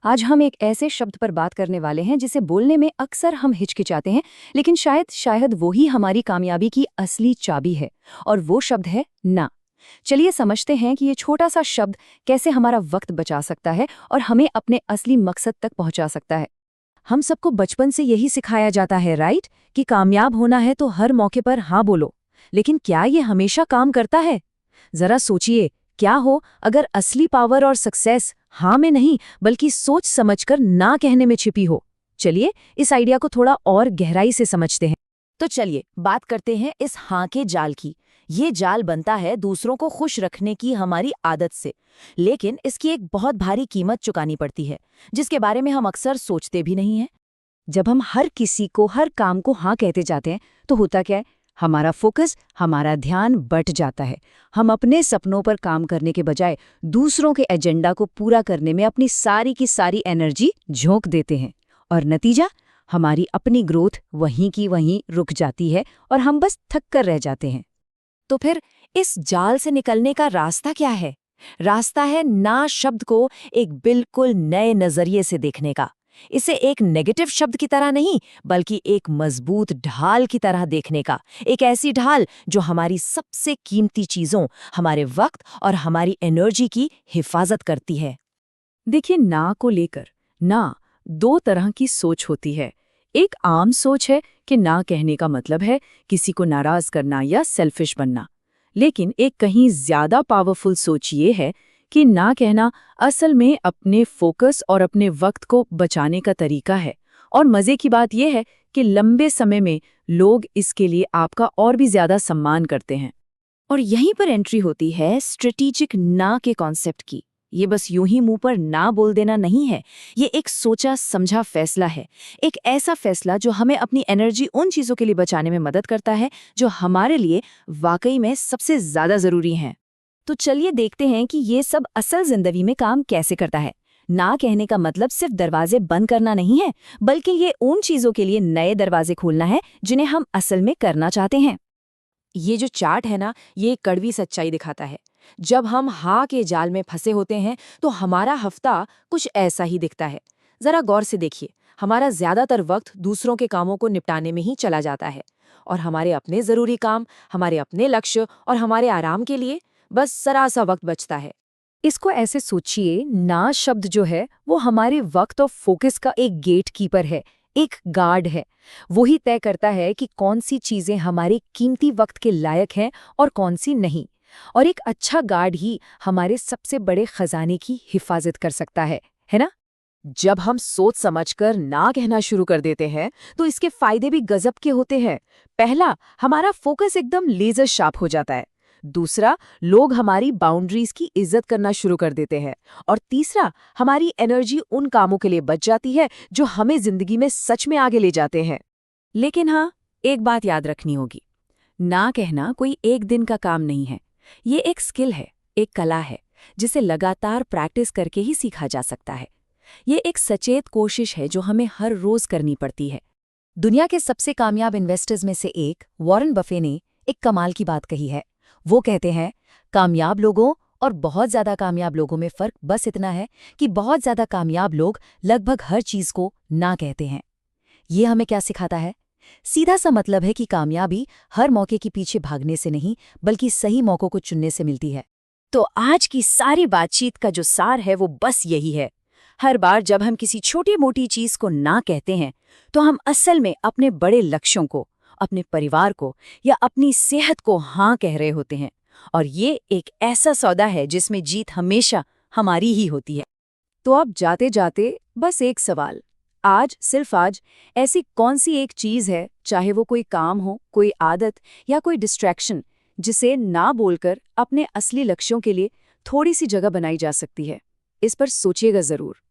आज हम एक ऐसे शब्द पर बात करने वाले हैं जिसे बोलने में अक्सर हम हिचकिचाते हैं, लेकिन शायद वो ही हमारी कामयाबी की असली चाबी है। और वो शब्द है ना। चलिए समझते हैं कि ये छोटा सा शब्द कैसे हमारा वक्त बचा सकता है और हमें अपने असली मकसद तक पहुंचा सकता है। हम सबको बचपन से यही सिखाया जाता है, राइट, कि कामयाब होना है तो हर मौके पर हाँ बोलो। लेकिन क्या ये हमेशा काम करता है? जरा सोचिए, क्या हो अगर असली पावर और सक्सेस हाँ में नहीं बल्कि सोच समझकर ना कहने में छिपी हो। चलिए इस आइडिया को थोड़ा और गहराई से समझते हैं। तो चलिए बात करते हैं इस हाँ के जाल की। ये जाल बनता है दूसरों को खुश रखने की हमारी आदत से, लेकिन इसकी एक बहुत भारी कीमत चुकानी पड़ती है, जिसके बारे में हम अक्सर सोचते भी नहीं हैं। जब हम हर किसी को हर काम को हाँ कहते जाते हैं तो होता क्या है? हमारा फोकस, हमारा ध्यान बट जाता है। हम अपने सपनों पर काम करने के बजाय दूसरों के एजेंडा को पूरा करने में अपनी सारी की सारी एनर्जी झोंक देते हैं। और नतीजा, हमारी अपनी ग्रोथ वहीं की वहीं रुक जाती है और हम बस थक कर रह जाते हैं। तो फिर इस जाल से निकलने का रास्ता क्या है? रास्ता है ना शब्द को एक बिल्कुल नए नजरिए से देखने का। इसे एक नेगेटिव शब्द की तरह नहीं, बल्कि एक मजबूत ढाल की तरह देखने का। एक ऐसी ढाल जो हमारी सबसे कीमती चीजों, हमारे वक्त और हमारी एनर्जी की हिफाजत करती है। देखिए, ना को लेकर ना दो तरह की सोच होती है। एक आम सोच है कि ना कहने का मतलब है किसी को नाराज करना या सेल्फिश बनना। लेकिन एक कहीं ज्यादा पावरफुल सोच ये है कि ना कहना असल में अपने फोकस और अपने वक्त को बचाने का तरीका है। और मजे की बात यह है कि लंबे समय में लोग इसके लिए आपका और भी ज्यादा सम्मान करते हैं। और यहीं पर एंट्री होती है स्ट्रेटेजिक ना के कॉन्सेप्ट की। ये बस यूं ही मुंह पर ना बोल देना नहीं है, ये एक सोचा समझा फैसला है। एक ऐसा फैसला जो हमें अपनी एनर्जी उन चीजों के लिए बचाने में मदद करता है जो हमारे लिए वाकई में सबसे ज्यादा जरूरी हैं। तो चलिए देखते हैं कि ये सब असल जिंदगी में काम कैसे करता है। ना कहने का मतलब सिर्फ दरवाजे बंद करना नहीं है, बल्कि ये उन चीजों के लिए नए दरवाजे खोलना है जिन्हें हम असल में करना चाहते हैं। ये जो चार्ट है ना, ये एक कड़वी सच्चाई दिखाता है। जब हम हाँ के जाल में फंसे होते हैं तो हमारा हफ्ता कुछ ऐसा ही दिखता है। जरा गौर से देखिए, हमारा ज्यादातर वक्त दूसरों के कामों को निपटाने में ही चला जाता है, और हमारे अपने जरूरी काम, हमारे अपने लक्ष्य और हमारे आराम के लिए बस जरा सा वक्त बचता है। इसको ऐसे सोचिए, ना शब्द जो है वो हमारे वक्त और फोकस का एक गेट कीपर है, एक गार्ड है। वो ही तय करता है कि कौन सी चीजें हमारे कीमती वक्त के लायक हैं और कौन सी नहीं। और एक अच्छा गार्ड ही हमारे सबसे बड़े खजाने की हिफाजत कर सकता है ना? जब हम सोच समझकर ना कहना शुरू कर देते हैं तो इसके फायदे भी गजब के होते हैं। पहला, हमारा फोकस एकदम लेजर शार्प हो जाता है। दूसरा, लोग हमारी बाउंड्रीज की इज्जत करना शुरू कर देते हैं। और तीसरा, हमारी एनर्जी उन कामों के लिए बच जाती है जो हमें जिंदगी में सच में आगे ले जाते हैं। लेकिन हाँ, एक बात याद रखनी होगी, ना कहना कोई एक दिन का काम नहीं है। ये एक स्किल है, एक कला है, जिसे लगातार प्रैक्टिस करके ही सीखा जा सकता है। ये एक सचेत कोशिश है जो हमें हर रोज करनी पड़ती है। दुनिया के सबसे कामयाब इन्वेस्टर्स में से एक वॉरेन बफे ने एक कमाल की बात कही है। वो कहते हैं, कामयाब लोगों और बहुत ज्यादा कामयाब लोगों में फर्क बस इतना है कि बहुत ज्यादा कामयाब लोग लगभग हर चीज को ना कहते हैं। ये हमें क्या सिखाता है? सीधा सा मतलब है कि कामयाबी हर मौके के पीछे भागने से नहीं, बल्कि सही मौकों को चुनने से मिलती है। तो आज की सारी बातचीत का जो सार है वो बस यही है। हर बार जब हम किसी छोटी मोटी चीज को ना कहते हैं तो हम असल में अपने बड़े लक्ष्यों को, अपने परिवार को या अपनी सेहत को हाँ कह रहे होते हैं। और ये एक ऐसा सौदा है जिसमें जीत हमेशा हमारी ही होती है। तो अब जाते जाते बस एक सवाल, आज, सिर्फ आज, ऐसी कौन सी एक चीज है, चाहे वो कोई काम हो, कोई आदत या कोई डिस्ट्रैक्शन, जिसे ना बोलकर अपने असली लक्ष्यों के लिए थोड़ी सी जगह बनाई जा सकती है? इस पर सोचिएगा जरूर।